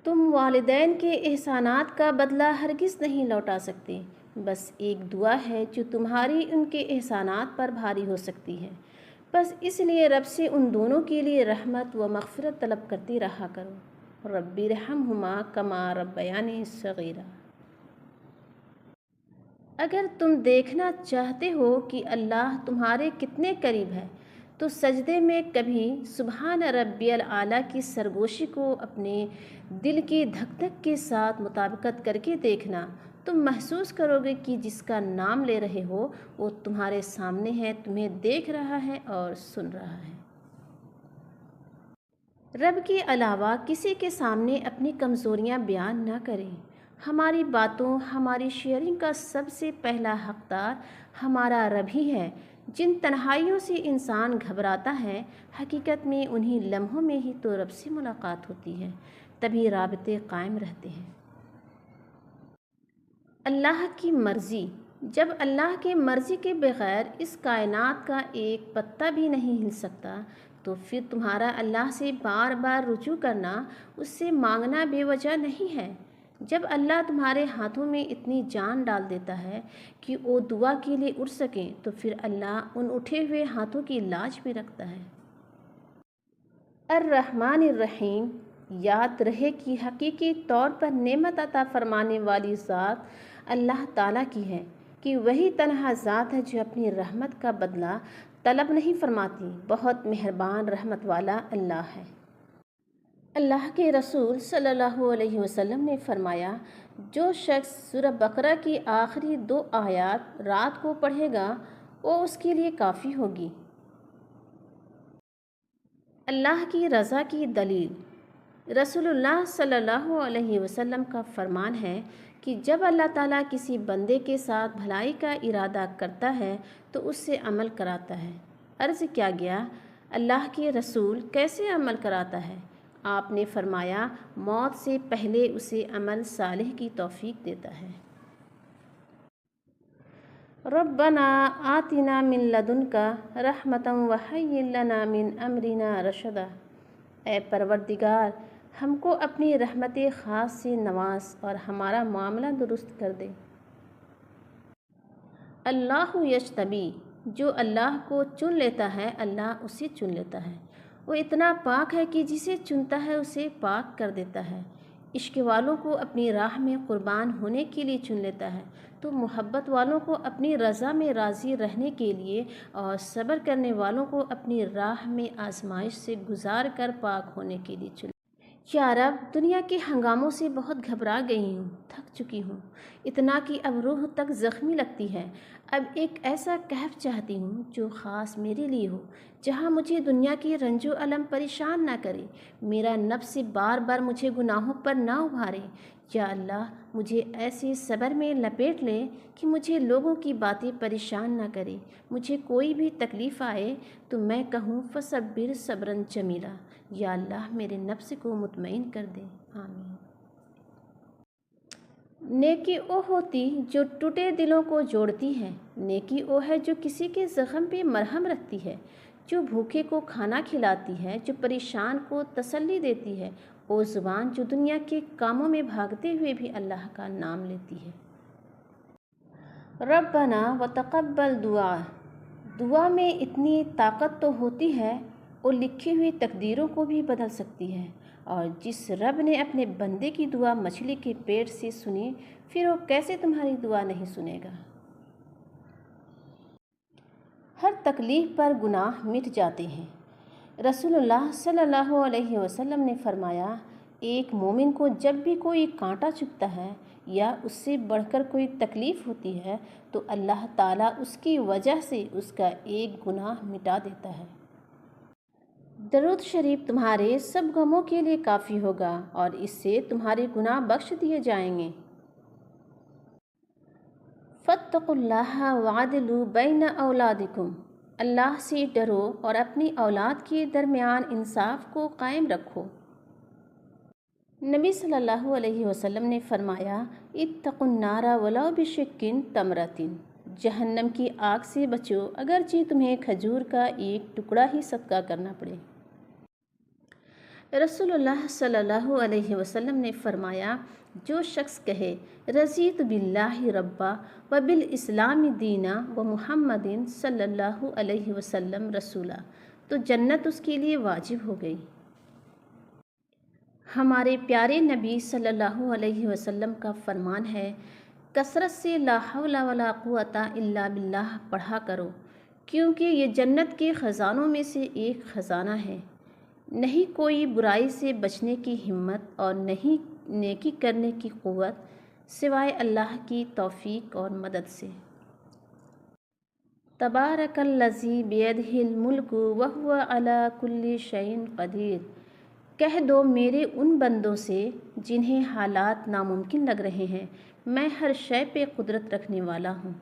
تم والدین کے احسانات کا بدلہ ہرگز نہیں لوٹا سکتے، بس ایک دعا ہے جو تمہاری ان کے احسانات پر بھاری ہو سکتی ہے۔ بس اس لیے رب سے ان دونوں کے لیے رحمت و مغفرت طلب کرتی رہا کرو۔ رب ارحمہما کما ربیانی صغیرا۔ اگر تم دیکھنا چاہتے ہو کہ اللہ تمہارے کتنے قریب ہے تو سجدے میں کبھی سبحان ربی الاعلیٰ کی سرگوشی کو اپنے دل کی دھک دھک کے ساتھ مطابقت کر کے دیکھنا۔ تم محسوس کرو گے کہ جس کا نام لے رہے ہو وہ تمہارے سامنے ہے، تمہیں دیکھ رہا ہے اور سن رہا ہے۔ رب کے علاوہ کسی کے سامنے اپنی کمزوریاں بیان نہ کریں۔ ہماری باتوں، ہماری شیئرنگ کا سب سے پہلا حقدار ہمارا رب ہی ہے۔ جن تنہائیوں سے انسان گھبراتا ہے، حقیقت میں انہی لمحوں میں ہی تو رب سے ملاقات ہوتی ہے، تبھی رابطے قائم رہتے ہیں۔ اللہ کی مرضی۔ جب اللہ کی مرضی کے بغیر اس کائنات کا ایک پتا بھی نہیں ہل سکتا تو پھر تمہارا اللہ سے بار بار رجوع کرنا، اس سے مانگنا بے وجہ نہیں ہے۔ جب اللہ تمہارے ہاتھوں میں اتنی جان ڈال دیتا ہے کہ وہ دعا کے لیے اٹھ سکیں تو پھر اللہ ان اٹھے ہوئے ہاتھوں کی لاج بھی رکھتا ہے۔ الرحمن الرحیم۔ یاد رہے کہ حقیقی طور پر نعمت عطا فرمانے والی ذات اللہ تعالیٰ کی ہے، کہ وہی تنہا ذات ہے جو اپنی رحمت کا بدلہ طلب نہیں فرماتی۔ بہت مہربان رحمت والا اللہ ہے۔ اللہ کے رسول صلی اللہ علیہ وسلم نے فرمایا، جو شخص سورہ بقرہ کی آخری 2 آیات رات کو پڑھے گا وہ اس کے لیے کافی ہوگی۔ اللہ کی رضا کی دلیل۔ رسول اللہ صلی اللہ علیہ وسلم کا فرمان ہے کہ جب اللہ تعالیٰ کسی بندے کے ساتھ بھلائی کا ارادہ کرتا ہے تو اس سے عمل کراتا ہے۔ عرض کیا گیا، اللہ کے رسول کیسے عمل کراتا ہے؟ آپ نے فرمایا، موت سے پہلے اسے عمل صالح کی توفیق دیتا ہے۔ ربنا آتنا من لدنک رحمتا وہیئ لنا من امرنا رشدا۔ اے پروردگار، ہم کو اپنی رحمت خاص سے نواز اور ہمارا معاملہ درست کر دے۔ اللہ یجتبی۔ جو اللہ کو چن لیتا ہے اللہ اسے چن لیتا ہے۔ وہ اتنا پاک ہے کہ جسے چنتا ہے اسے پاک کر دیتا ہے۔ عشق والوں کو اپنی راہ میں قربان ہونے کے لیے چن لیتا ہے تو محبت والوں کو اپنی رضا میں راضی رہنے کے لیے اور صبر کرنے والوں کو اپنی راہ میں آزمائش سے گزار کر پاک ہونے کے لیے چن۔ یا رب، دنیا کے ہنگاموں سے بہت گھبرا گئی ہوں، تھک چکی ہوں، اتنا کہ اب روح تک زخمی لگتی ہے۔ اب ایک ایسا کہف چاہتی ہوں جو خاص میرے لیے ہو، جہاں مجھے دنیا کی رنج و الم پریشان نہ کرے، میرا نفس بار بار مجھے گناہوں پر نہ ابھارے۔ یا اللہ، مجھے ایسے صبر میں لپیٹ لے کہ مجھے لوگوں کی باتیں پریشان نہ کرے۔ مجھے کوئی بھی تکلیف آئے تو میں کہوں فصبر صبرا جمیلا۔ یا اللہ، میرے نفس کو مطمئن کر دے۔ آمین۔ نیکی وہ ہوتی جو ٹوٹے دلوں کو جوڑتی ہے۔ نیکی وہ ہے جو کسی کے زخم پہ مرہم رکھتی ہے، جو بھوکے کو کھانا کھلاتی ہے، جو پریشان کو تسلی دیتی ہے۔ وہ زبان جو دنیا کے کاموں میں بھاگتے ہوئے بھی اللہ کا نام لیتی ہے۔ ربنا وتقبل دعا۔ دعا میں اتنی طاقت تو ہوتی ہے، وہ لکھی ہوئی تقدیروں کو بھی بدل سکتی ہے، اور جس رب نے اپنے بندے کی دعا مچھلی کے پیٹ سے سنی، پھر وہ کیسے تمہاری دعا نہیں سنے گا؟ ہر تکلیف پر گناہ مٹ جاتے ہیں۔ رسول اللہ صلی اللہ علیہ وسلم نے فرمایا، ایک مومن کو جب بھی کوئی کانٹا چبھتا ہے یا اس سے بڑھ کر کوئی تکلیف ہوتی ہے تو اللہ تعالیٰ اس کی وجہ سے اس کا ایک گناہ مٹا دیتا ہے۔ درود شریف تمہارے سب غموں کے لیے کافی ہوگا اور اس سے تمہارے گناہ بخش دیے جائیں گے۔ فاتقوا اللہ وعدلوا بین اولادکم۔ اللہ سے ڈرو اور اپنی اولاد کے درمیان انصاف کو قائم رکھو۔ نبی صلی اللہ علیہ وسلم نے فرمایا، اتقوا النار ولو بشق تمرۃ۔ جہنم کی آگ سے بچو اگرچہ تمہیں کھجور کا ایک ٹکڑا ہی صدقہ کرنا پڑے۔ رسول اللہ صلی اللہ علیہ وسلم نے فرمایا، جو شخص کہے رضیت باللہ ربا و بالاسلام دینا و محمد صلی اللہ علیہ وسلم رسولہ، تو جنت اس کے لیے واجب ہو گئی۔ ہمارے پیارے نبی صلی اللہ علیہ وسلم کا فرمان ہے، کثرت سے لا حول ولا قوت الا باللہ پڑھا کرو، کیونکہ یہ جنت کے خزانوں میں سے ایک خزانہ ہے۔ نہیں کوئی برائی سے بچنے کی ہمت اور نہیں نیکی کرنے کی قوت سوائے اللہ کی توفیق اور مدد سے۔ تبارک الذی بیدہ الملک وہو علی کل شیء قدیر۔ کہہ دو میرے ان بندوں سے جنہیں حالات ناممکن لگ رہے ہیں، میں ہر شے پہ قدرت رکھنے والا ہوں۔